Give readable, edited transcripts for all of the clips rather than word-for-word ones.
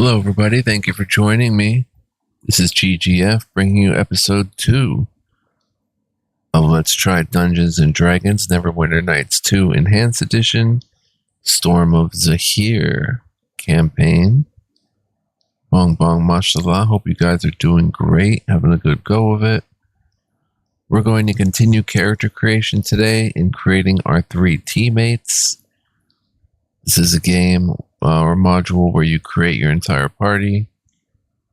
Hello, everybody. Thank you for joining me. This is GGF bringing you episode 2 of Let's Try Dungeons and Dragons Neverwinter Nights 2 Enhanced Edition Storm of Zehir campaign. Bong bong mashallah. Hope you guys are doing great, having a good go of it. We're going to continue character creation today in creating our 3 teammates. This is a game or module where you create your entire party.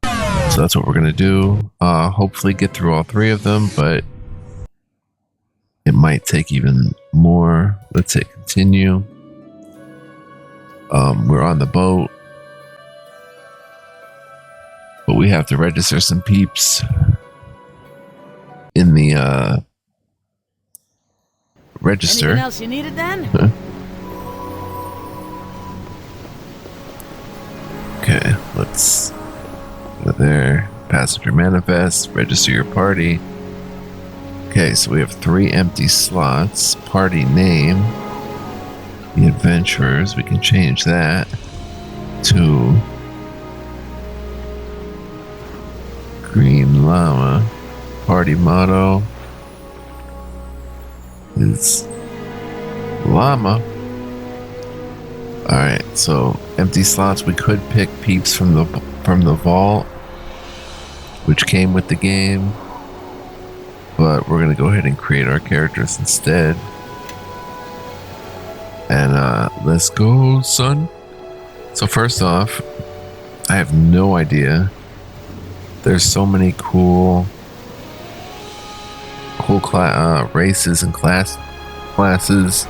So that's what we're going to do. Hopefully get through all 3 of them, but it might take even more. Let's hit continue. We're on the boat, but we have to register some peeps in the register. Anything else you needed then? Okay, let's go there. Passenger manifest, register your party. Okay, so we have 3 empty slots. Party name, the adventurers. We can change that to Green Llama. Party motto is Llama. Alright, so empty slots. We could pick peeps from the vault, which came with the game, but we're gonna go ahead and create our characters instead. And let's go, son. So first off, I have no idea. There's so many cool races and classes.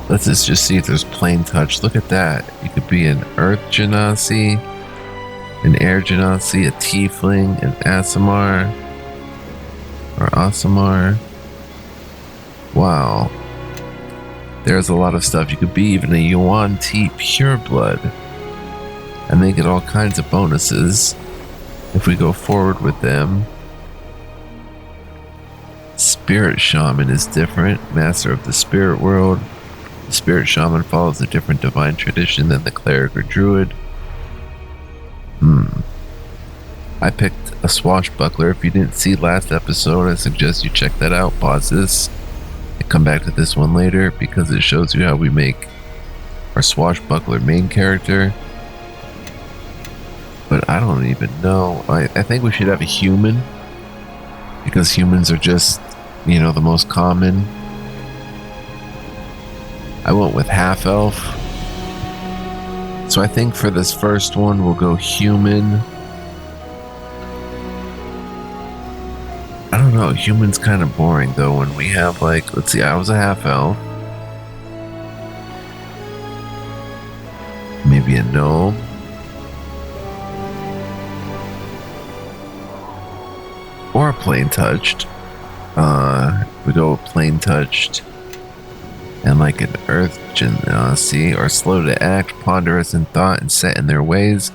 Let's just see if there's Planetouched. Look at that. You could be an Earth Genasi, an Air Genasi, a Tiefling, an Asimar, or Asimar. Wow. There's a lot of stuff. You could be even a Yuan T Pureblood. And they get all kinds of bonuses if we go forward with them. Spirit Shaman is different. Master of the Spirit World. The Spirit Shaman follows a different divine tradition than the Cleric or Druid. I picked a Swashbuckler. If you didn't see last episode, I suggest you check that out. Pause this and come back to this one later, because it shows you how we make our Swashbuckler main character. But I don't even know. I think we should have a human, because humans are just, the most common. I went with half elf. So I think for this first one, we'll go human. I don't know. Human's kind of boring though when we have let's see, I was a half elf. Maybe a gnome. Or a Planetouched. We go with Planetouched. And like an Earth Genasi, are slow to act, ponderous in thought, and set in their ways.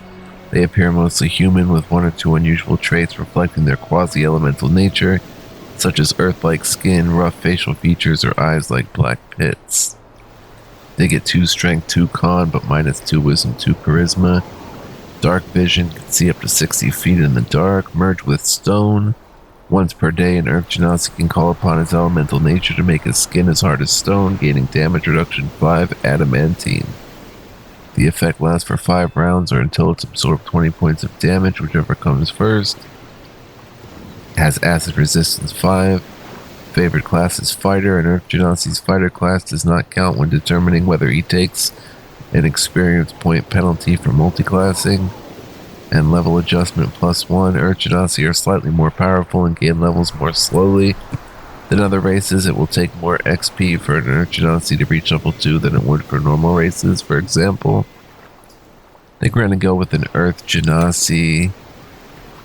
They appear mostly human, with 1 or 2 unusual traits reflecting their quasi-elemental nature, such as Earth-like skin, rough facial features, or eyes like black pits. They get 2 strength, 2 con, but minus 2 wisdom, 2 charisma. Dark vision, can see up to 60 feet in the dark. Merge with stone. Once per day, an Earth Genasi can call upon its elemental nature to make his skin as hard as stone, gaining damage reduction 5 adamantine. The effect lasts for 5 rounds or until it's absorbed 20 points of damage, whichever comes first. Has acid resistance 5. Favorite class is fighter. An Earth Genasi's fighter class does not count when determining whether he takes an experience point penalty for multiclassing. And level adjustment +1. Earth Genasi are slightly more powerful and gain levels more slowly than other races. It will take more XP for an Earth Genasi to reach level 2 than it would for normal races. For example, I think we're going to go with an Earth Genasi.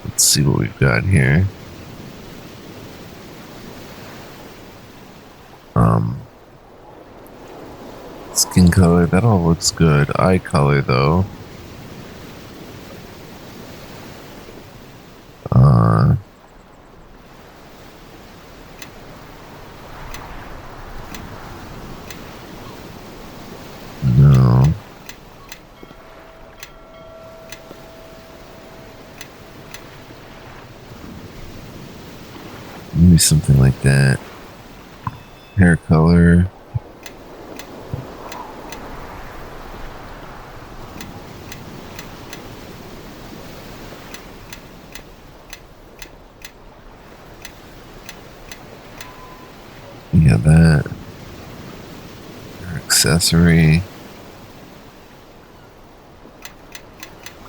Let's see what we've got here. Skin color, that all looks good. Eye color though. No. Maybe something like that. Hair color. Yeah, that. Hair accessory.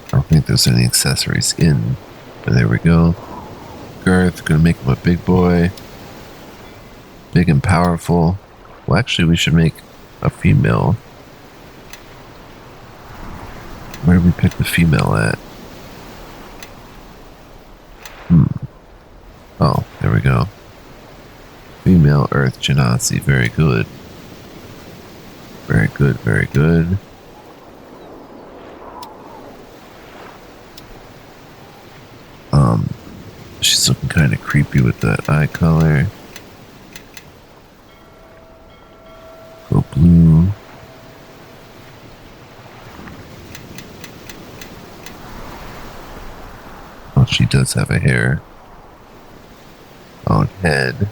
I don't think there's any accessories in. But there we go. Girth, gonna make him a big boy. Big and powerful. Well, actually, we should make a female. Where did we pick the female at? Oh, there we go. Female Earth Genasi. Very good. Very good, very good. She's looking kind of creepy with that eye color. Go blue. Oh, she does have a hair on head.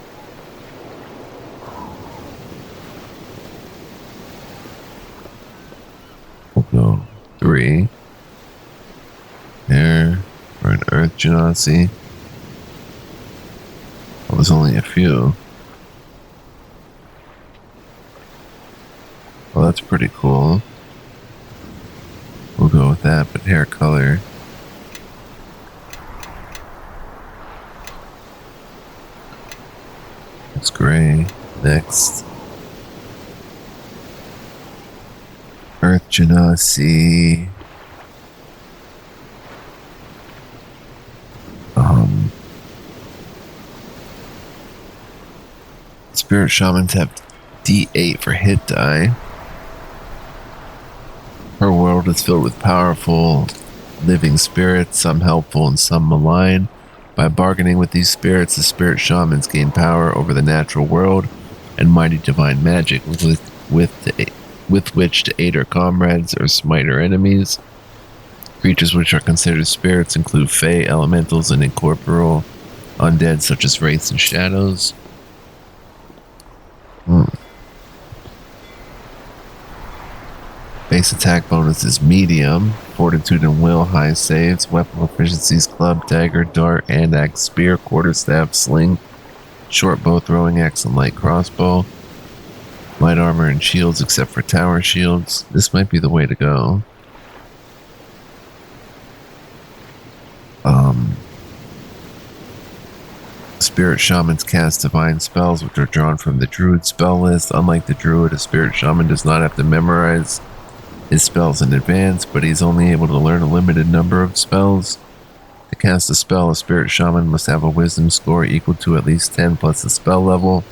We'll go 3. There. For an Earth Genasi. Well, there's only a few. Well, that's pretty cool. We'll go with that, but hair color. It's gray. Next. Earth Genasi. Spirit Shamans have D8 for hit die. Her world is filled with powerful living spirits, some helpful and some malign. By bargaining with these spirits, the Spirit Shamans gain power over the natural world and mighty divine magic with which to aid her comrades or smite her enemies. Creatures which are considered spirits include Fae, elementals, and incorporeal undead such as wraiths and shadows. Base attack bonus is medium. Fortitude and will, high saves. Weapon proficiencies, club, dagger, dart, hand axe, spear, quarterstaff, sling, short bow, throwing axe, and light crossbow. Light armor and shields except for tower shields. This might be the way to go. Spirit Shamans cast divine spells which are drawn from the Druid spell list. Unlike the Druid, a Spirit Shaman does not have to memorize his spells in advance, but he's only able to learn a limited number of spells. To cast a spell, a Spirit Shaman must have a Wisdom score equal to at least 10 plus the spell level.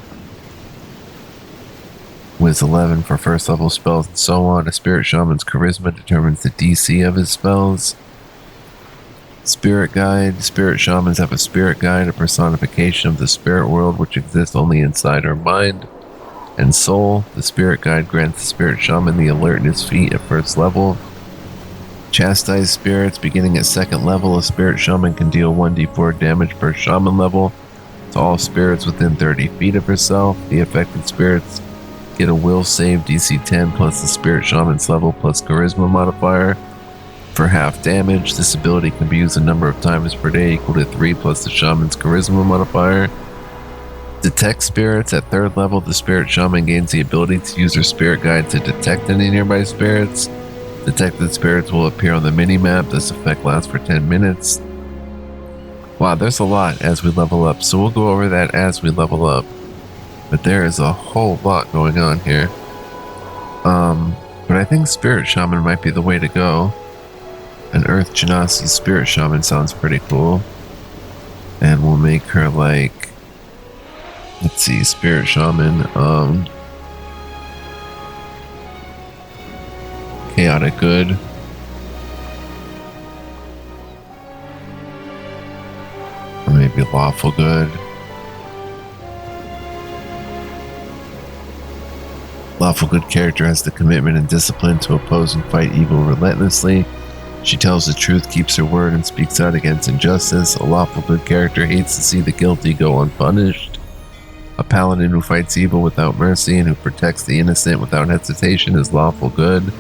Wiz 11 for first level spells and so on. A Spirit Shaman's Charisma determines the DC of his spells. Spirit Guide. Spirit Shamans have a Spirit Guide, a personification of the spirit world which exists only inside her mind and soul. The Spirit Guide grants the Spirit Shaman the alertness feat at first level. Chastise Spirits. Beginning at second level, a Spirit Shaman can deal 1d4 damage per Shaman level to all spirits within 30 feet of herself. The affected spirits get a will save DC 10 plus the Spirit Shaman's level plus Charisma modifier. For half damage, this ability can be used a number of times per day equal to 3 plus the Shaman's Charisma modifier. Detect Spirits. At third level, the Spirit Shaman gains the ability to use her Spirit Guide to detect any nearby spirits. Detected spirits will appear on the minimap. This effect lasts for 10 minutes. Wow, there's a lot as we level up, so we'll go over that as we level up. But there is a whole lot going on here. But I think Spirit Shaman might be the way to go. An Earth Genasi Spirit Shaman sounds pretty cool. And we'll make her like... Let's see, Spirit Shaman. Chaotic Good. Or maybe Lawful Good. Lawful Good character has the commitment and discipline to oppose and fight evil relentlessly. She tells the truth, keeps her word, and speaks out against injustice. A Lawful Good character hates to see the guilty go unpunished. A paladin who fights evil without mercy and who protects the innocent without hesitation is lawful good.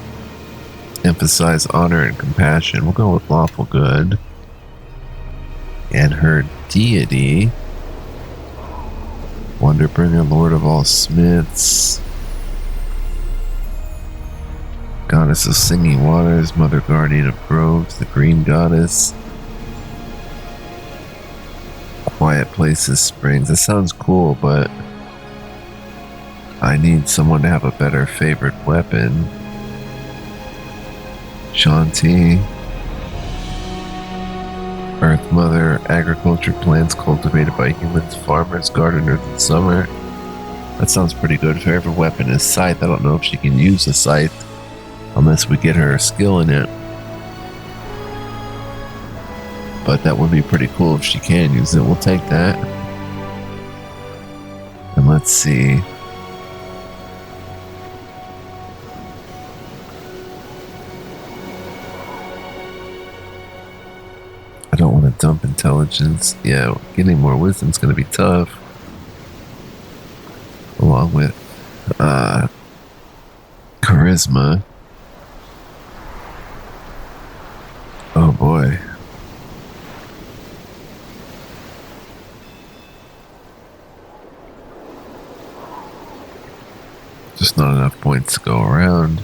Emphasize honor and compassion. We'll go with lawful good. And her deity, Wonderbringer, Lord of all smiths, Goddess of singing waters, Mother guardian of groves, the green goddess, quiet places, springs. That sounds cool, but I need someone to have a better favorite weapon. Shanti, Earth Mother, agriculture, plants cultivated by humans, farmers, gardeners in summer. That sounds pretty good. Favorite weapon is scythe. I don't know if she can use a scythe unless we get her a skill in it. But that would be pretty cool if she can use it. We'll take that. And let's see. I don't want to dump intelligence. Yeah, getting more wisdom is going to be tough. Along with charisma. Oh boy. Just not enough points to go around.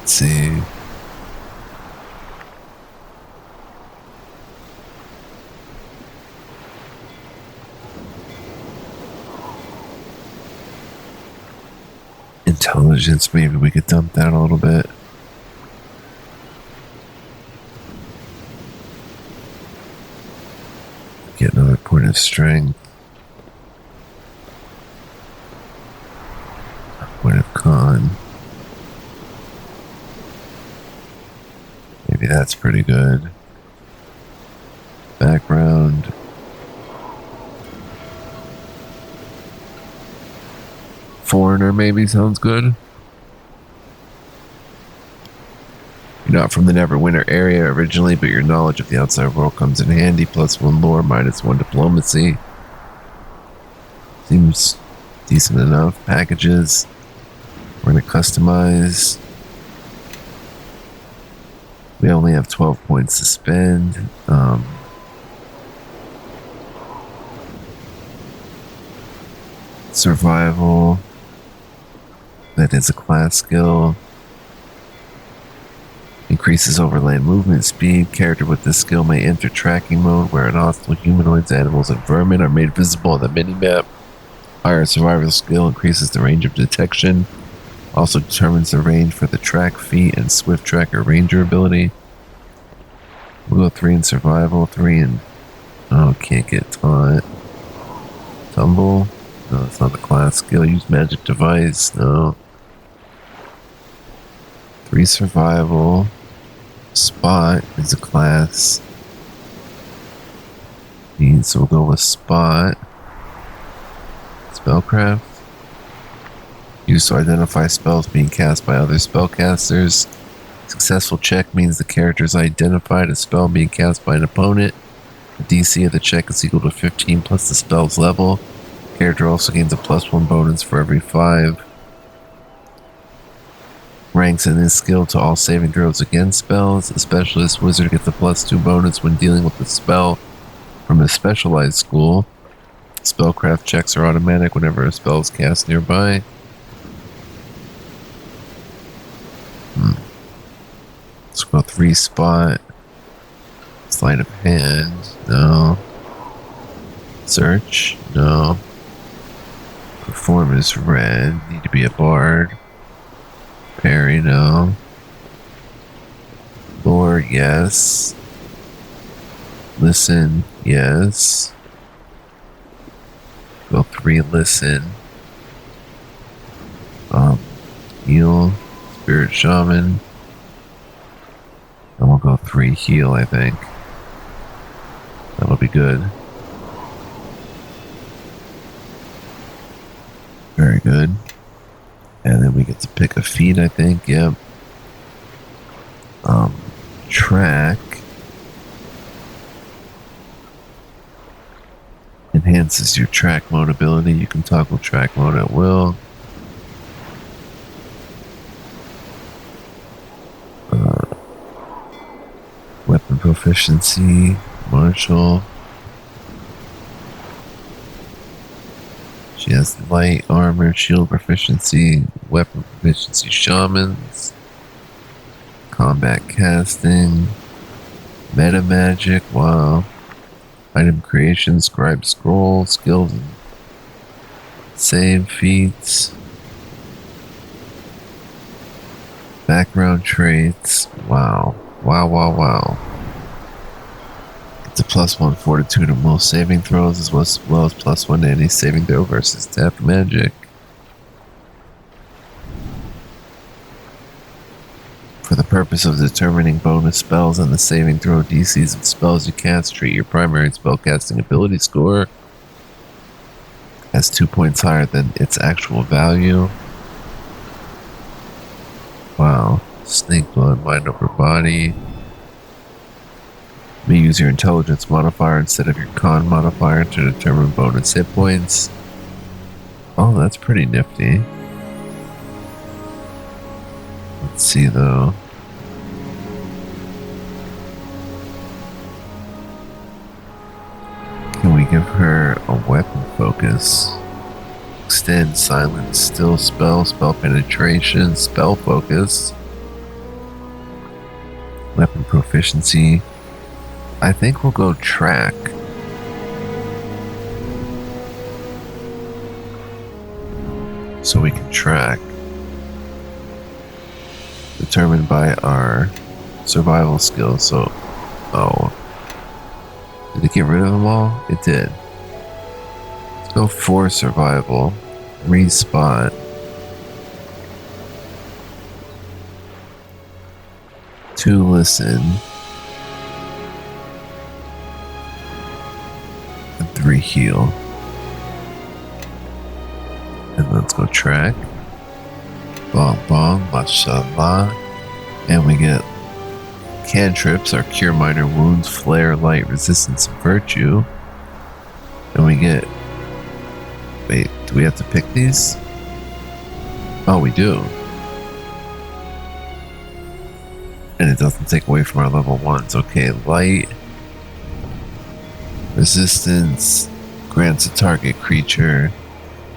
Let's see. Intelligence, maybe we could dump that a little bit. Get another point of strength. A point of con. Maybe that's pretty good. Background. Foreigner maybe sounds good. You're not from the Neverwinter area originally, but your knowledge of the outside world comes in handy. +1 lore, -1 diplomacy. Seems decent enough. Packages. We're going to customize. We only have 12 points to spend. Survival. That is a class skill. Increases overland movement speed. Character with this skill may enter tracking mode where hostile humanoids, animals, and vermin are made visible on the minimap. Higher survival skill increases the range of detection. Also determines the range for the track feat and swift tracker ranger ability. We'll go 3 in survival, 3 in... Oh, can't get taunt. Tumble. No, that's not the class skill. Use magic device. No. 3 survival. Spot is a class. So we'll go with spot. Spellcraft. Used to identify spells being cast by other spellcasters. Successful check means the character is identified a spell being cast by an opponent. The DC of the check is equal to 15 plus the spell's level. Character also gains a +1 bonus for every 5. Ranks in this skill to all saving throws against spells. A specialist wizard gets a +2 bonus when dealing with a spell from a specialized school. Spellcraft checks are automatic whenever a spell is cast nearby. Let's go 3 spot. Sleight of hand. No. Search. No. Perform is red. Need to be a bard. Parry, no. Lore, yes. Listen, yes. Go 3 listen. Heal. Spirit shaman. And we'll go 3 heal, I think. That'll be good. Very good. And then we get to pick a feat, I think. Yep. Track enhances your track mode ability. You can toggle track mode at will. Weapon proficiency, martial. She has light armor, shield proficiency, weapon proficiency, shamans, combat casting, meta magic. Wow. Item creation, scribe scroll, skills, and save feats, background traits. Wow. Wow. It's a +1 fortitude to most saving throws, as well as +1 to any saving throw versus death magic. For the purpose of determining bonus spells and the saving throw DCs of spells you cast, treat your primary spellcasting ability score as 2 points higher than its actual value. Wow. Snake blood, mind over body. You may use your intelligence modifier instead of your con modifier to determine bonus hit points. Oh, that's pretty nifty. Let's see though. Can we give her a weapon focus? Extend, silence, still spell, spell penetration, spell focus. Weapon proficiency. I think we'll go track. So we can track. Determined by our survival skills. So, oh. Did it get rid of them all? It did. Let's go for survival. Respot. To listen. And 3 heal. And let's go track. Bong bong, mashallah. And we get cantrips, our cure minor wounds, flare, light, resistance, and virtue. And we get... Wait, do we have to pick these? Oh, we do. And it doesn't take away from our level 1s. Okay, light. Resistance. Grants a target creature.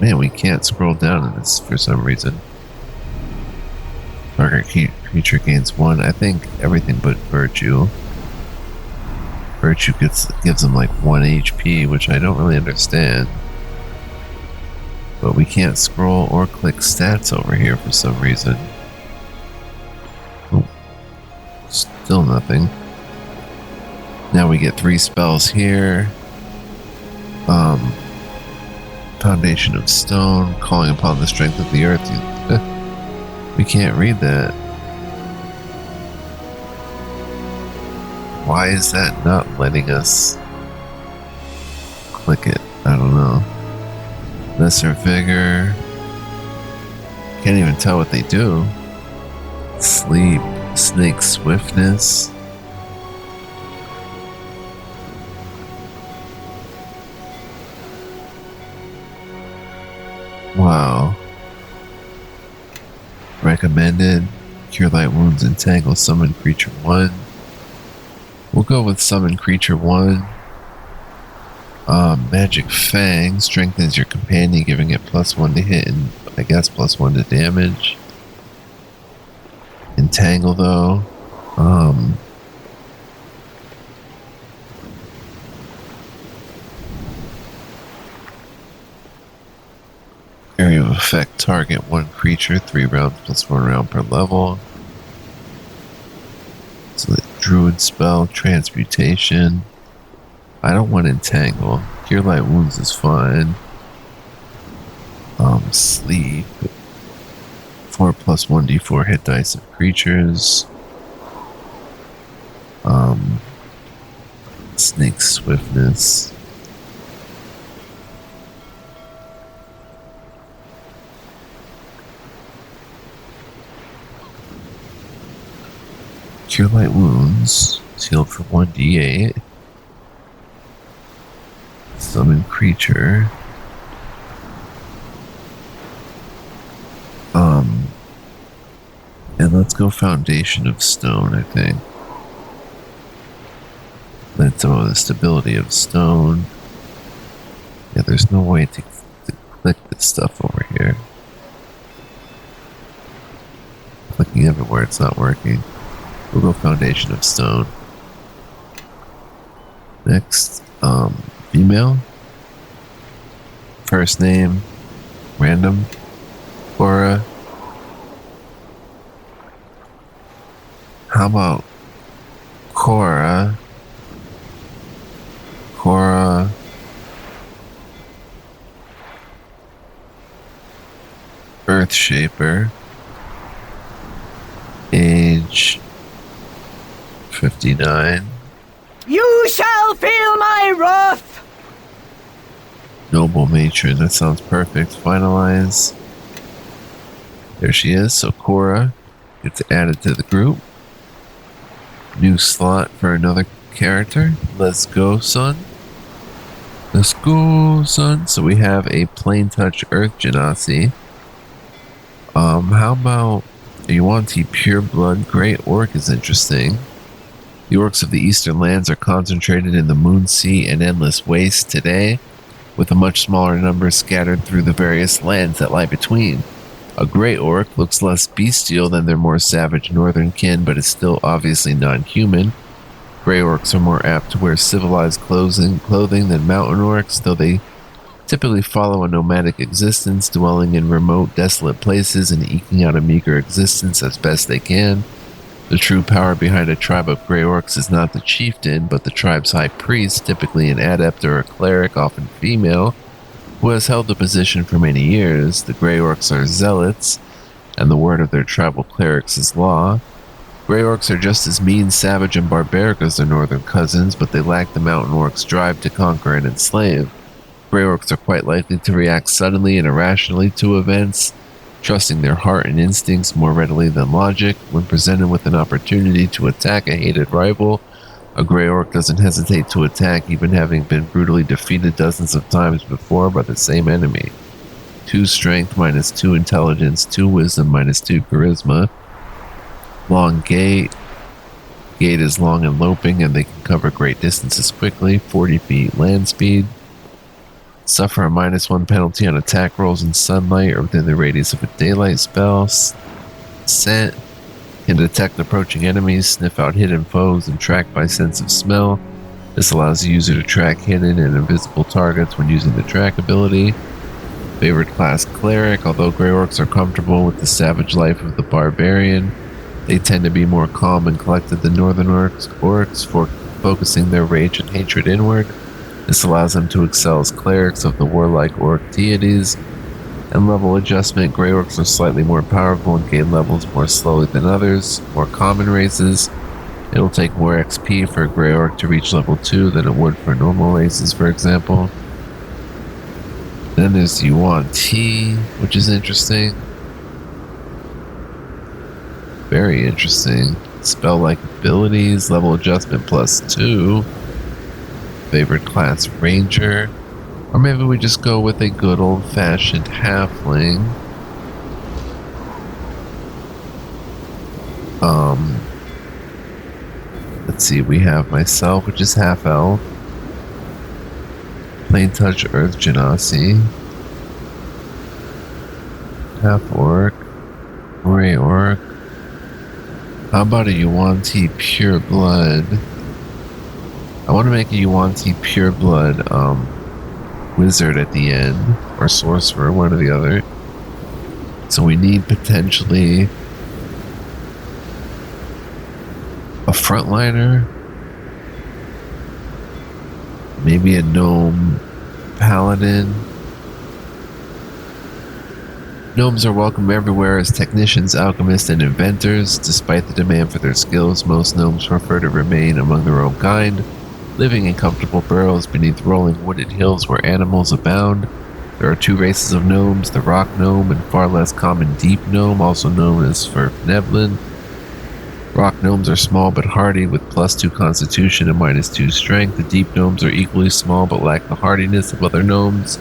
Man, we can't scroll down in this for some reason. Target creature gains 1. I think everything but virtue. Virtue gives them like 1 HP, which I don't really understand. But we can't scroll or click stats over here for some reason. Oh. Still nothing. Now we get 3 spells here. Foundation of Stone, calling upon the strength of the earth. We can't read that. Why is that not letting us click it? I don't know. Lesser Vigor. Can't even tell what they do. Sleep. Snake Swiftness. Wow. Recommended. Cure light wounds, entangle, summon creature 1. We'll go with summon creature 1. Magic Fang strengthens your companion, giving it +1 to hit and I guess +1 to damage. Entangle though. Area of effect, target 1 creature, 3 rounds +1 round per level. So the druid spell, transmutation. I don't want entangle. Cure light wounds is fine. Sleep. 4 +1 d4 hit dice of creatures. Snake Swiftness. Cure light wounds. Healed for 1d8. Summon creature. And let's go Foundation of Stone, I think. That's some of the stability of stone. Yeah, there's no way to click this stuff over here. Clicking everywhere, it's not working. We'll go Foundation of Stone. Next, female. First name, random. Cora. How about Cora? Cora. Earthshaper. Age 59. You shall feel my wrath! Noble matron, that sounds perfect. Finalize. There she is. So Cora gets added to the group. New slot for another character. Let's go, son. Let's go, son. So we have a Planetouched Earth Genasi. How about a Yuan-Ti Pureblood Grey Orc is interesting. The orcs of the eastern lands are concentrated in the Moon Sea and Endless Waste today, with a much smaller number scattered through the various lands that lie between. A Grey Orc looks less bestial than their more savage northern kin, but is still obviously non-human. Grey Orcs are more apt to wear civilized clothing than mountain orcs, though they typically follow a nomadic existence, dwelling in remote, desolate places and eking out a meager existence as best they can. The true power behind a tribe of Grey Orcs is not the chieftain, but the tribe's high priest, typically an adept or a cleric, often female, who has held the position for many years. The Grey Orcs are zealots, and the word of their tribal clerics is law. Grey Orcs are just as mean, savage, and barbaric as their northern cousins, but they lack the mountain orcs' drive to conquer and enslave. Grey Orcs are quite likely to react suddenly and irrationally to events, trusting their heart and instincts more readily than logic. When presented with an opportunity to attack a hated rival, a Grey Orc doesn't hesitate to attack, even having been brutally defeated dozens of times before by the same enemy. 2 strength, -2 intelligence, 2 wisdom, -2 charisma. Long gait. Gait is long and loping, and they can cover great distances quickly. 40 feet land speed. Suffer a -1 penalty on attack rolls in sunlight or within the radius of a daylight spell. Scent. Can detect approaching enemies, sniff out hidden foes, and track by sense of smell. This allows the user to track hidden and invisible targets when using the track ability. Favorite class, Cleric. Although Grey Orcs are comfortable with the savage life of the Barbarian, they tend to be more calm and collected than Northern Orcs, for focusing their rage and hatred inward. This allows them to excel as clerics of the warlike orc deities. And level adjustment, Grey Orcs are slightly more powerful and gain levels more slowly than others, more common races. It'll take more XP for a Grey Orc to reach level 2 than it would for normal races, for example. Then there's Yuan-Ti, which is interesting. Very interesting. Spell-like abilities, level adjustment +2. Favorite class, Ranger. Or maybe we just go with a good old-fashioned halfling. Let's see, we have myself, which is half-elf. Planetouched Earth Genasi. Half-orc. Grey Orc. How about a Yuan-Ti Pureblood? I want to make a Yuan-Ti Pureblood wizard at the end, or sorcerer, one or the other. So we need potentially a frontliner, maybe a gnome paladin. Gnomes are welcome everywhere as technicians, alchemists, and inventors. Despite the demand for their skills, most gnomes prefer to remain among their own kind, living in comfortable burrows beneath rolling wooded hills where animals abound. There are 2 races of gnomes, the rock gnome and far less common deep gnome, also known as Neblin. Rock gnomes are small but hardy with +2 constitution and -2 strength. The deep gnomes are equally small but lack the hardiness of other gnomes.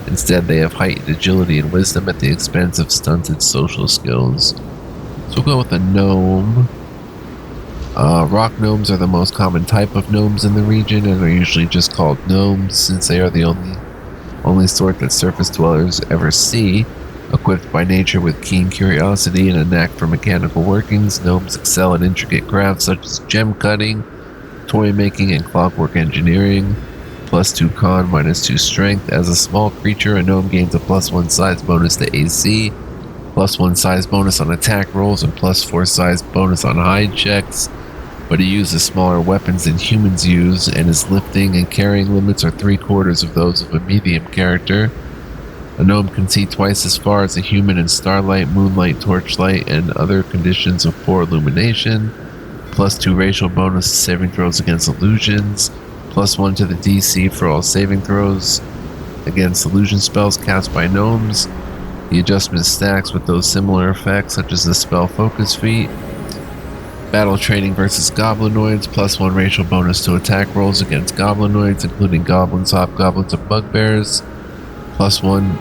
Instead, they have heightened agility and wisdom at the expense of stunted social skills. So we'll go with a gnome. Rock gnomes are the most common type of gnomes in the region and are usually just called gnomes since they are the only sort that surface dwellers ever see. Equipped by nature with keen curiosity and a knack for mechanical workings, gnomes excel in intricate crafts such as gem cutting, toy making, and clockwork engineering. +2 con, -2 strength. As a small creature, a gnome gains a +1 size bonus to AC, +1 size bonus on attack rolls, and +4 size bonus on hide checks. But he uses smaller weapons than humans use, and his lifting and carrying limits are 3/4 of those of a medium character. A gnome can see twice as far as a human in starlight, moonlight, torchlight, and other conditions of poor illumination. +2 racial bonus to saving throws against illusions. +1 to the DC for all saving throws against illusion spells cast by gnomes. The adjustment stacks with those similar effects, such as the spell focus feat. Battle training versus goblinoids. +1 racial bonus to attack rolls against goblinoids, including goblins, hobgoblins, and bugbears. +1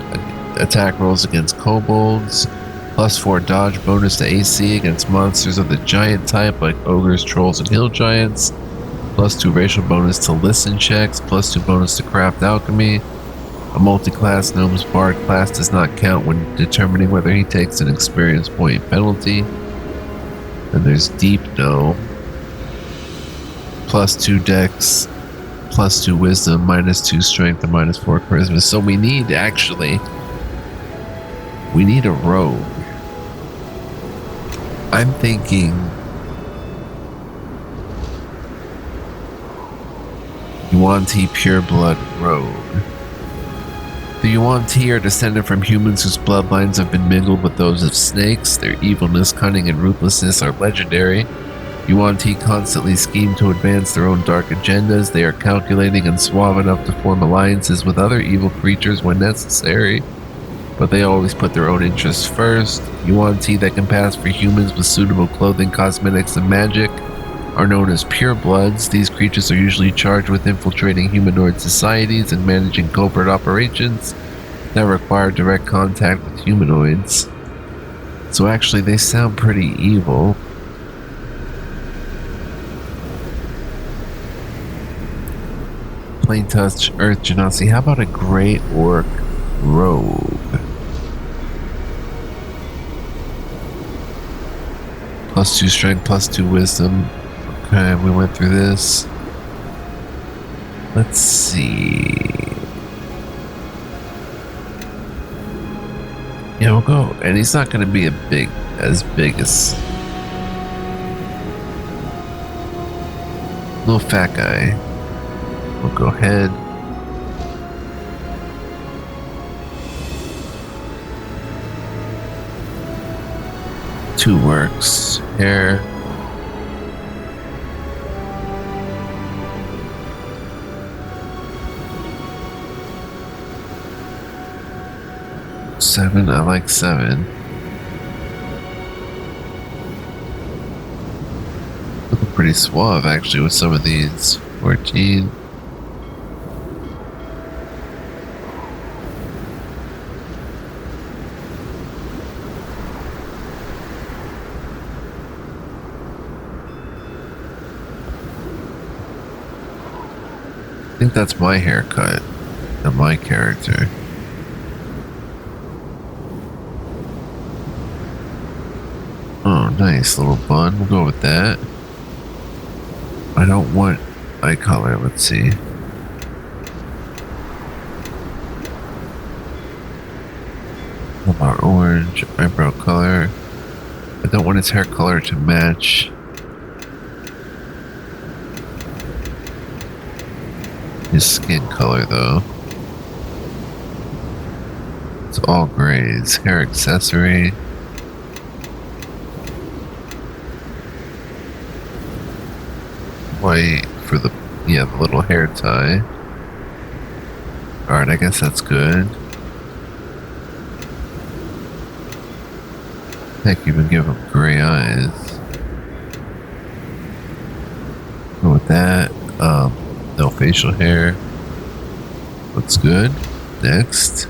attack rolls against kobolds. +4 dodge bonus to AC against monsters of the giant type like ogres, trolls, and hill giants. +2 racial bonus to listen checks. +2 bonus to craft alchemy. A multi-class gnome's bard class does not count when determining whether he takes an experience point penalty. Then there's deep gnome. +2 dex. +2 wisdom, -2 strength, and -4 charisma. So we need a rogue. I'm thinking Yuan-Ti pureblood rogue. The Yuan-Ti are descended from humans whose bloodlines have been mingled with those of snakes. Their evilness, cunning, and ruthlessness are legendary. Yuan-Ti constantly scheme to advance their own dark agendas. They are calculating and suave enough to form alliances with other evil creatures when necessary, but they always put their own interests first. Yuan-Ti that can pass for humans with suitable clothing, cosmetics, and magic are known as purebloods. These creatures are usually charged with infiltrating humanoid societies and managing covert operations that require direct contact with humanoids. So actually, they sound pretty evil. Planetouched Earth Genasi. How about a Grey Orc rogue? +2 strength, +2 wisdom. Okay, we went through this. Let's see. Yeah, we'll go. And he's not going to be as big as little fat guy. We'll go ahead. Two works. Hair. Seven. I like 7. Looking pretty suave actually with some of these. 14. I think that's my haircut and my character. Oh, nice little bun. We'll go with that. I don't want eye color. Let's see. What about orange eyebrow color? I don't want his hair color to match his skin color though. It's all grays. Hair accessory. White for the little hair tie. Alright, I guess that's good. Heck, even give him gray eyes. that. No facial hair. Looks good. Next.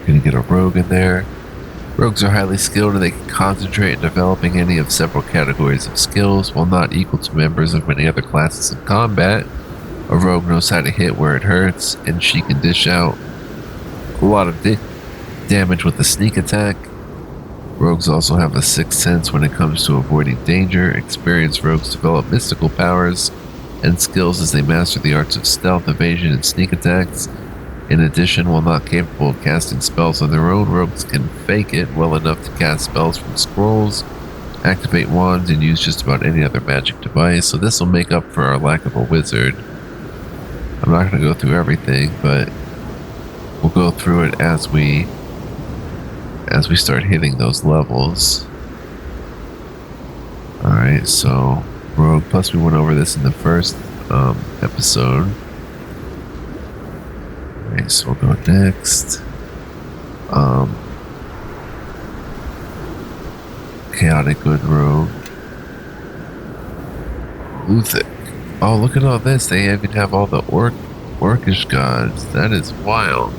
Gonna get a rogue in there. Rogues are highly skilled and they can concentrate in developing any of several categories of skills. While not equal to members of many other classes in combat, a rogue knows how to hit where it hurts, and she can dish out a lot of damage with a sneak attack. Rogues also have a sixth sense when it comes to avoiding danger. Experienced rogues develop mystical powers and skills as they master the arts of stealth, evasion, and sneak attacks. In addition, while not capable of casting spells on their own, rogues can fake it well enough to cast spells from scrolls, activate wands, and use just about any other magic device. So this will make up for our lack of a wizard. I'm not going to go through everything, but we'll go through it as we start hitting those levels. Alright, so rogue, plus we went over this in the first episode. Alright, so we'll go next. Chaotic good rogue. Luthic. Oh, look at all this. They even have all the orcish gods. That is wild.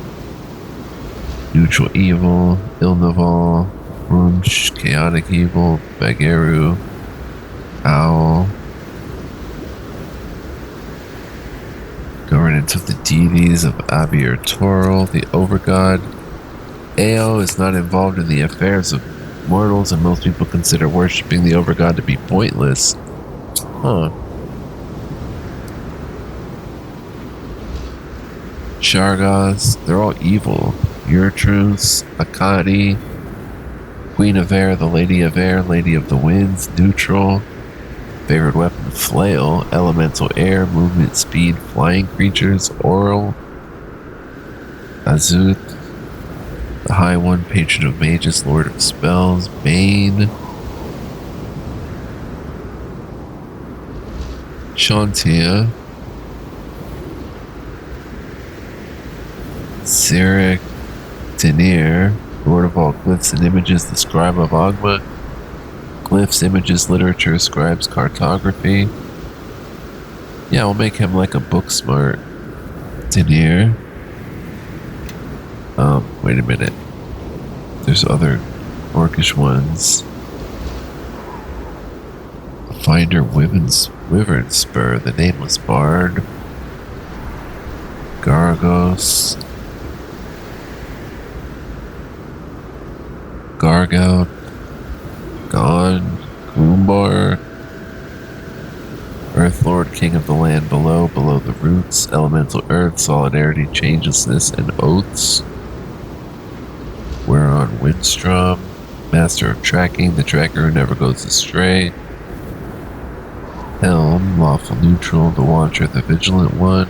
Neutral evil, Ilnaval, Runch, chaotic evil, Bagaru, Owl. Governance of the deities of Abir Toril, the overgod. Ao is not involved in the affairs of mortals, and most people consider worshipping the overgod to be pointless. Huh. Shargaz, they're all evil. Urtrus, Akkadi, Queen of Air, the Lady of Air, Lady of the Winds, neutral. Favorite weapon, flail, elemental air, movement, speed, flying creatures, oral. Azuth, the High One, patron of mages, lord of spells, Bane. Shantia. Sirik, Denir, lord of all glyphs and images, the scribe of Ogma. Glyphs, images, literature, scribes, cartography. Yeah, we'll make him like a book smart. Denir. Wait a minute. There's other orcish ones. Finder Wyvern Spur, the Nameless Bard. Gargos. Gargout. Gone. Goombar. Earthlord, King of the Land Below, Below the Roots, Elemental Earth, Solidarity, Changelessness, and Oaths. We're on Windstrom, Master of Tracking, the tracker who never goes astray. Helm, Lawful Neutral, the Watcher, the Vigilant One.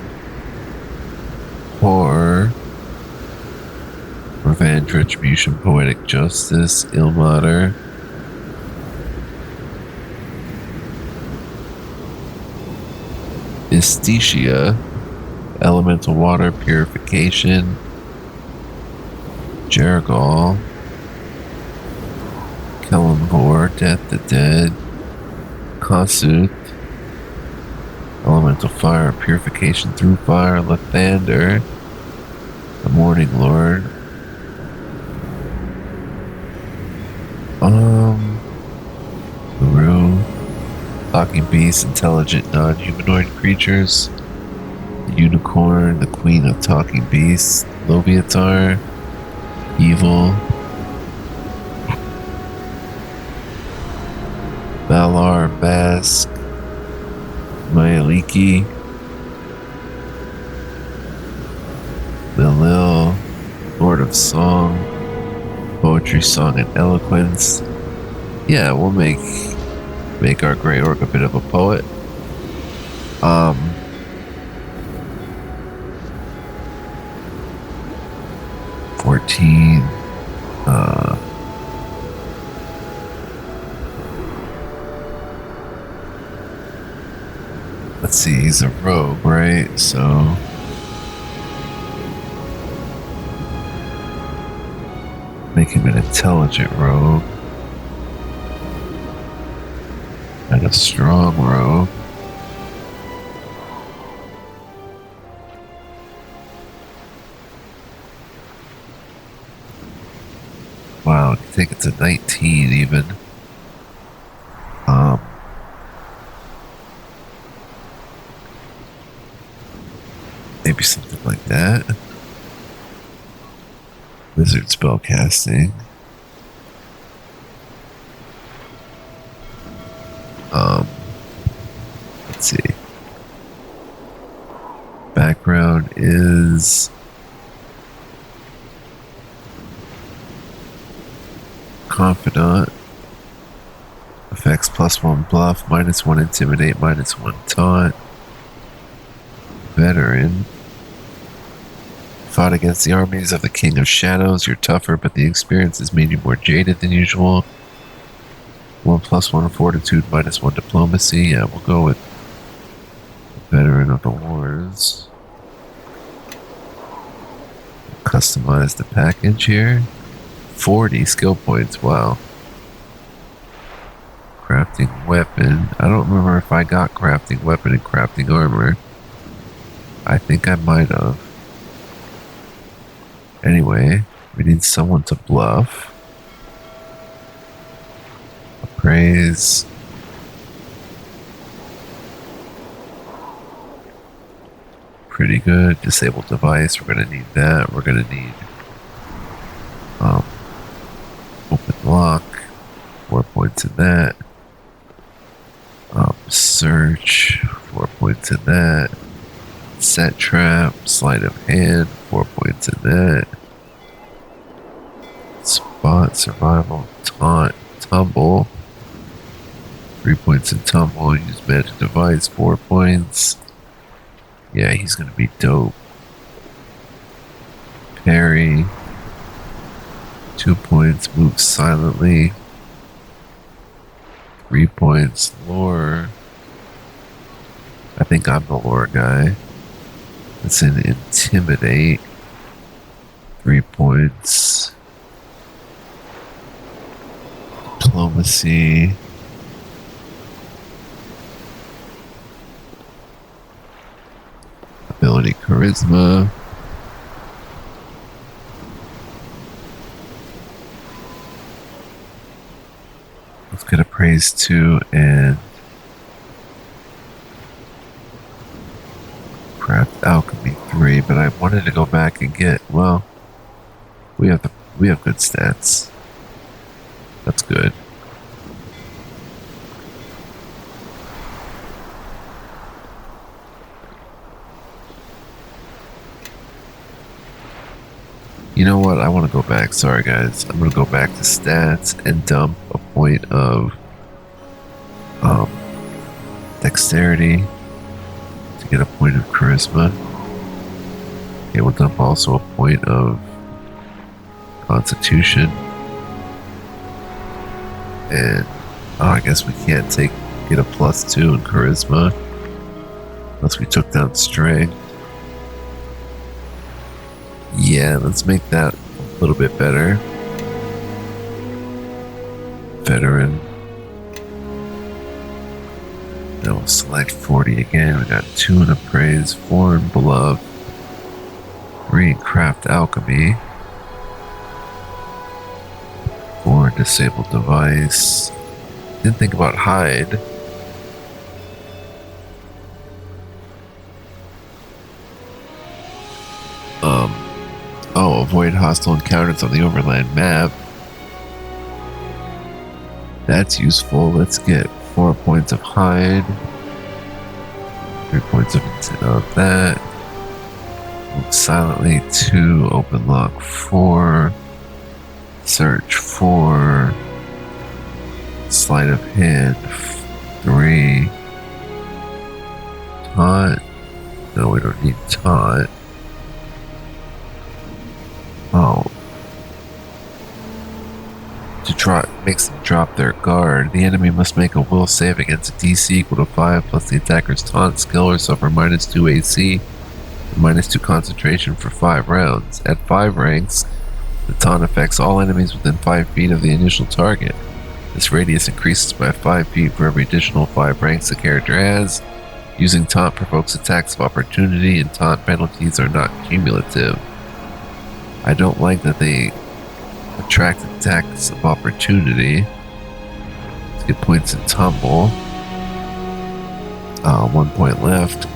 Horror, Revenge, Retribution, Poetic Justice, Ilmater. Estitia, Elemental Water, Purification. Jergal, Kellenvor, Death the Dead. Kossuth, Elemental Fire, Purification through Fire. Lathander, the Morning Lord. Guru, Talking Beasts, Intelligent Non-Humanoid Creatures. The Unicorn, the Queen of Talking Beasts. Loviatar, Evil. Valar, Bask. Mayaliki. Lilil, Lord of Song. Poetry, Song, and Eloquence. Yeah, we'll make our Grey Orc a bit of a poet. 14. Let's see, he's a rogue, right? So make him an intelligent rogue. And a strong rogue. Wow, I think it's a 19 even. Maybe something like that. Wizard spell casting. Let's see. Background is confidant. Effects +1 bluff, -1 intimidate, -1 taunt. Veteran. Fought against the armies of the King of Shadows. You're tougher, but the experience has made you more jaded than usual. 1 +1 fortitude, -1 diplomacy. Yeah, we'll go with Veteran of the Wars. Customize the package here. 40 skill points, wow. Crafting weapon. I don't remember if I got crafting weapon and crafting armor. I think I might have. Anyway, we need someone to bluff. Appraise. Pretty good. Disable device. We're going to need that. We're going to need open lock. 4 points in that. Search. 4 points in that. Set trap. Sleight of hand. 4 points in that. Spot. Survival. Taunt. Tumble. 3 points in tumble. Use magic device. 4 points. Yeah, he's gonna be dope. Parry. 2 points. Move silently. 3 points. Lore. I think I'm the lore guy. It's an intimidate. 3 points. Diplomacy. Ability charisma. Let's get appraise 2 and craft alchemy 3, but I wanted to go back and get, well, we have good stats. That's good. You know what? I want to go back. Sorry, guys. I'm going to go back to stats and dump a point of dexterity to get a point of charisma. Okay, we'll dump also a point of constitution. And I guess we can't get a +2 in charisma unless we took down strength. Yeah, let's make that a little bit better. Veteran. Now we'll select 40 again. We got 2 in appraise, 4 in bluff, 3 in craft alchemy, 4 in disabled device. Didn't think about hide. Avoid hostile encounters on the overland map. That's useful. Let's get 4 points of hide. 3 points of that. Move silently 2. Open lock 4. Search 4. Sleight of hand 3. Taunt. No, we don't need taunt. Oh. To makes them drop their guard. The enemy must make a will save against a DC equal to 5 plus the attacker's taunt skill or suffer -2 AC and -2 concentration for 5 rounds. At 5 ranks, the taunt affects all enemies within 5 feet of the initial target. This radius increases by 5 feet for every additional 5 ranks the character has. Using taunt provokes attacks of opportunity, and taunt penalties are not cumulative. I don't like that they attract attacks of opportunity. Let's get points in tumble. 1 point left.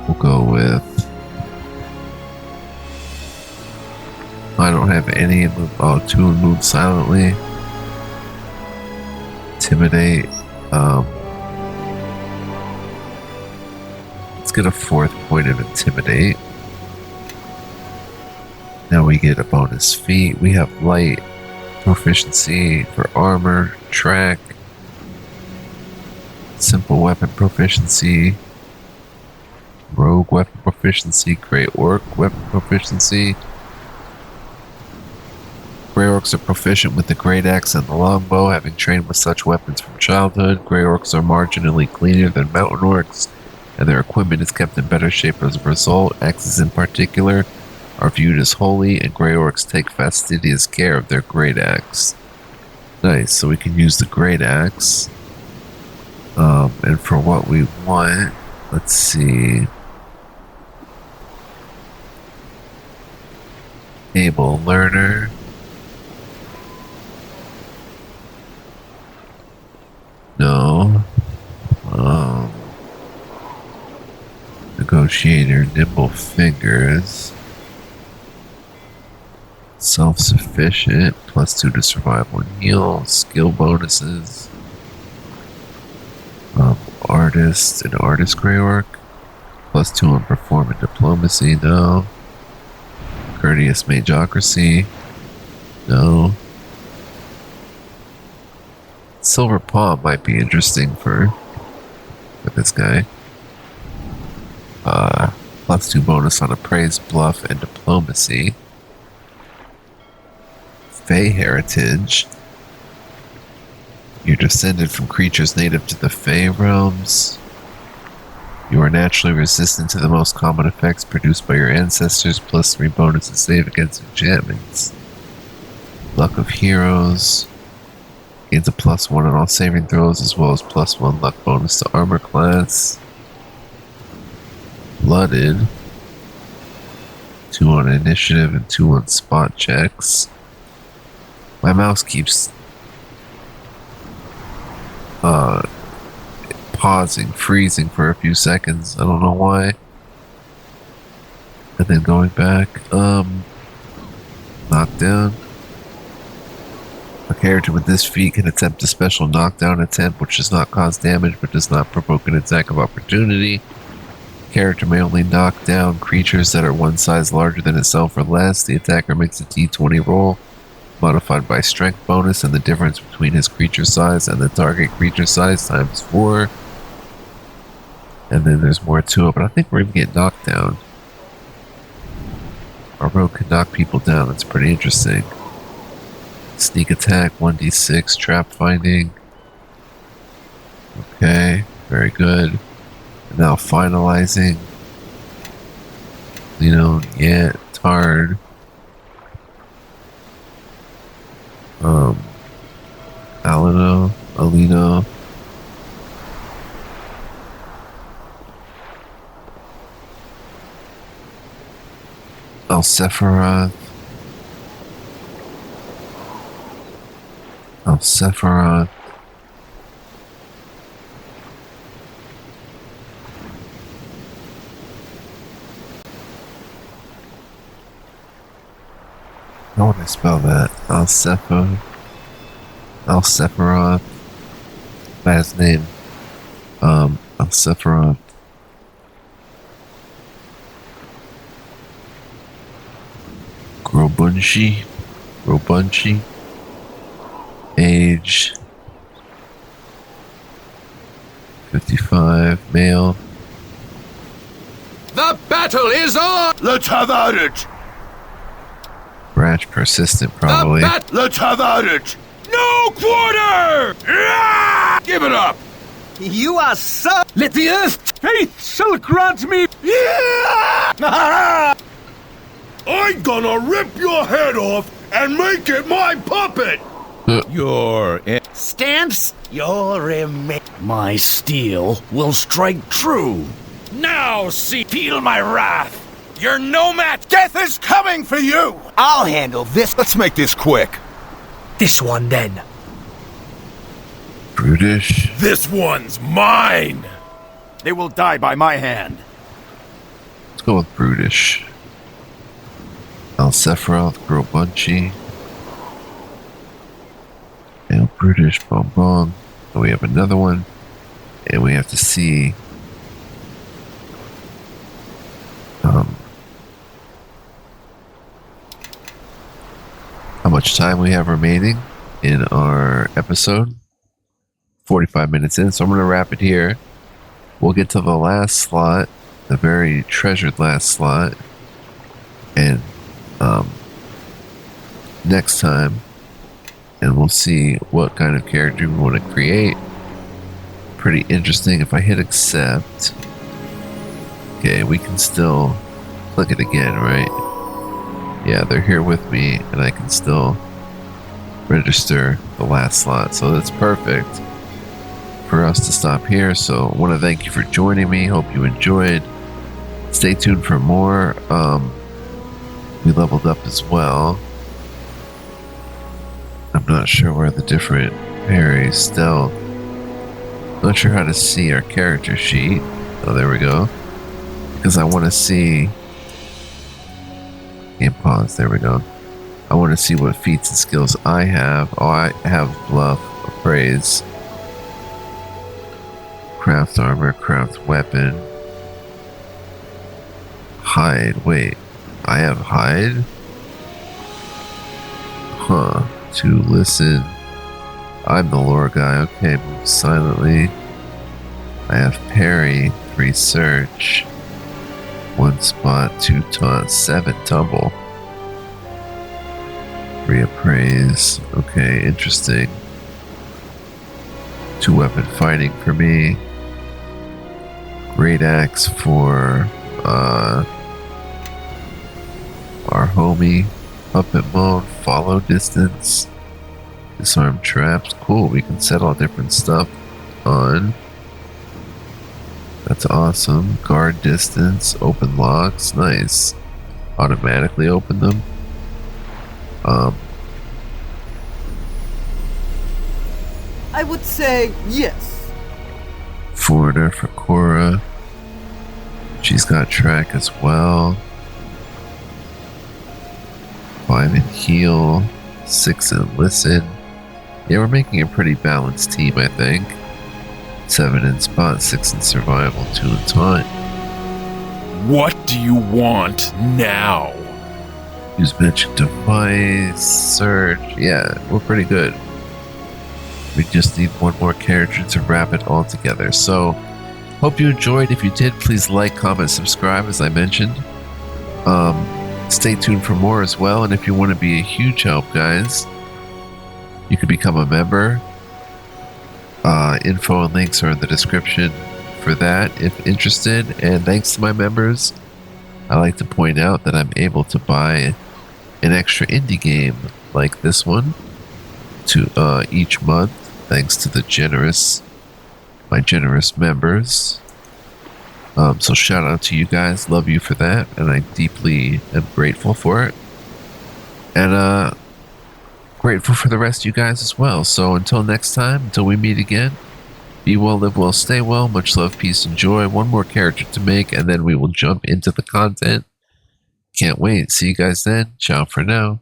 We'll go with... I don't have any move. Oh, 2 move silently. Intimidate. Let's get a 4th point of intimidate. Now we get a bonus feat. We have light proficiency for armor, track, simple weapon proficiency, rogue weapon proficiency, Grey Orc weapon proficiency. Grey Orcs are proficient with the Great Axe and the Longbow, having trained with such weapons from childhood. Grey Orcs are marginally cleaner than Mountain Orcs, and their equipment is kept in better shape as a result. Axes in particular are viewed as holy, and Grey Orcs take fastidious care of their Great Axe. Nice, so we can use the Great Axe. And for what we want, let's see. Able Learner. No. Negotiator, Nimble Fingers. Self-sufficient, +2 to survival and heal. Skill bonuses. Artist, an Artist Grey Orc. +2 on perform and diplomacy, no. Courteous Magocracy, no. Silver Palm might be interesting for this guy. +2 bonus on appraise, bluff, and diplomacy. Fey Heritage. You're descended from creatures native to the Fey realms. You are naturally resistant to the most common effects produced by your ancestors, +3 bonus to save against enchantments. Luck of Heroes. Gains a +1 on all saving throws, as well as +1 luck bonus to armor class. Blooded. 2 on initiative and 2 on spot checks. My mouse keeps pausing, freezing for a few seconds. I don't know why. And then going back. Knockdown. A character with this feat can attempt a special knockdown attempt, which does not cause damage but does not provoke an attack of opportunity. Character may only knock down creatures that are one size larger than itself or less. The attacker makes a d20 roll, modified by strength bonus, and the difference between his creature size and the target creature size times 4. And then there's more to it, but I think we're going to get knocked down. Our rogue can knock people down. That's pretty interesting. Sneak attack, 1d6, trap finding. Okay, very good. And now finalizing. Yeah, Tard. Alino. Alsephiroth. How would I spell that? Alsephiroth. Last name. Alsephiroth. Grobunchi. Age 55, male. The battle is on! Let's have at it! Ratch persistent, probably. Let's have at it! No quarter! Give it up! You are so... Let the earth faith shall grant me... I'm gonna rip your head off and make it my puppet! You're Stand. You're my steel will strike true. now see. Feel my wrath. You're no match. Death is coming for you! I'll handle this. Let's make this quick. This one then. Brutish. This one's mine. They will die by my hand. Let's go with Brutish. Sephiroth, Grow Bunchy. And Brutish, Bong Bong. And we have another one. And we have to see how much time we have remaining in our episode. 45 minutes in, so I'm going to wrap it here. We'll get to the last slot, the very treasured last slot, and next time, and we'll see what kind of character we want to create. Pretty interesting. If I hit accept, okay, we can still click it again, right? Yeah, they're here with me, and I can still register the last slot, so that's perfect for us to stop here. So I want to thank you for joining me. Hope you enjoyed. Stay tuned for more. We leveled up as well. I'm not sure where the different parries stealth. Not sure how to see our character sheet. Oh, there we go. Because I want to see. Game pause. There we go. I want to see what feats and skills I have. Oh, I have bluff, appraise, craft armor, craft weapon, hide. Wait, I have hide? Huh. To listen. I'm the lore guy. Okay, move silently. I have parry, 3 search, 1 spot, 2 taunt, 7 tumble, 3 appraise. Okay, interesting. 2 weapon fighting for me. Great axe for our homie. Puppet mode, follow distance, disarm traps. Cool, we can set all different stuff on. That's awesome. Guard distance, open locks, nice. Automatically open them. I would say yes. Foreigner for Cora. She's got track as well. 5 in heal, 6 in listen. Yeah, we're making a pretty balanced team, I think. 7 in spot, 6 in survival, 2 in taunt. What do you want now? Use magic device, search. Yeah, we're pretty good. We just need one more character to wrap it all together. So, hope you enjoyed. If you did, please like, comment, subscribe, as I mentioned. Stay tuned for more as well. And if you want to be a huge help, guys, you can become a member. Info and links are in the description for that if interested. And thanks to my members, I like to point out that I'm able to buy an extra indie game like this one to each month, thanks to my generous members. So shout out to you guys, love you for that, and I deeply am grateful for it. And grateful for the rest of you guys as well. So until next time, until we meet again, be well, live well, stay well, much love, peace, and joy. One more character to make, and then we will jump into the content. Can't wait. See you guys then. Ciao for now.